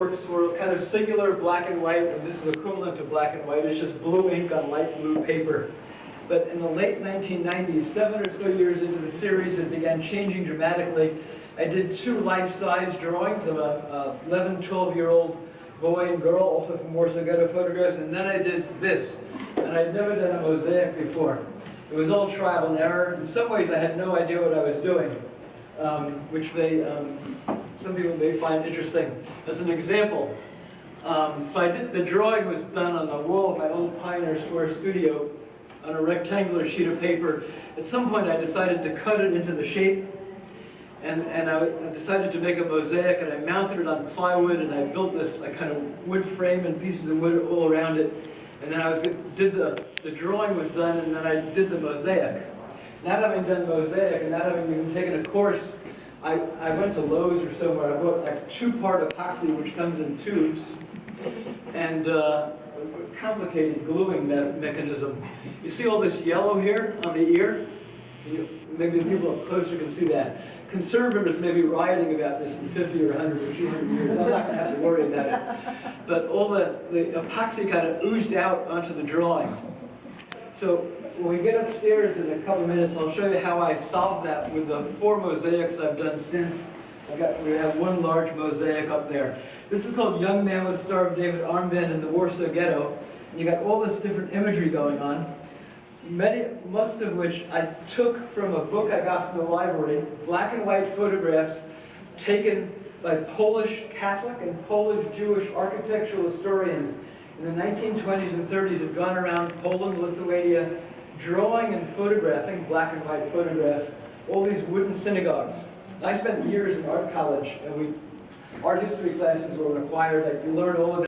works were kind of singular black and white, and this is equivalent to black and white. It's just blue ink on light blue paper. But in the late 1990s, 7 or so years into the series, it began changing dramatically. I did 2 life-size drawings of a 11, 12-year-old boy and girl, also from Warsaw ghetto photographs, and then I did this. And I'd never done a mosaic before. It was all trial and error. In some ways, I had no idea what I was doing, which some people may find interesting. As an example, the drawing was done on the wall of my old Pioneer Square studio on a rectangular sheet of paper. At some point, I decided to cut it into the shape, and I decided to make a mosaic, and I mounted it on plywood, and I built this kind of wood frame and pieces of wood all around it. And then the drawing was done, and then I did the mosaic. Not having done mosaic, and not having even taken a course, I went to Lowe's or somewhere. I bought a 2-part epoxy, which comes in tubes, and a complicated gluing mechanism. You see all this yellow here on the ear? Maybe the people up closer can see that. Conservators may be rioting about this in 50 or 100 or 200 years. I'm not going to have to worry about it. But all the epoxy kind of oozed out onto the drawing. So when we get upstairs in a couple of minutes, I'll show you how I solved that with the 4 mosaics I've done since. We have 1 large mosaic up there. This is called Young Man with Star of David Armband in the Warsaw Ghetto. And you got all this different imagery going on. Most of which I took from a book I got from the library, black and white photographs taken by Polish Catholic and Polish Jewish architectural historians in the 1920s and 30s had gone around Poland, Lithuania, drawing and photographing, black and white photographs, all these wooden synagogues. I spent years in art college, and art history classes were required. I learned all about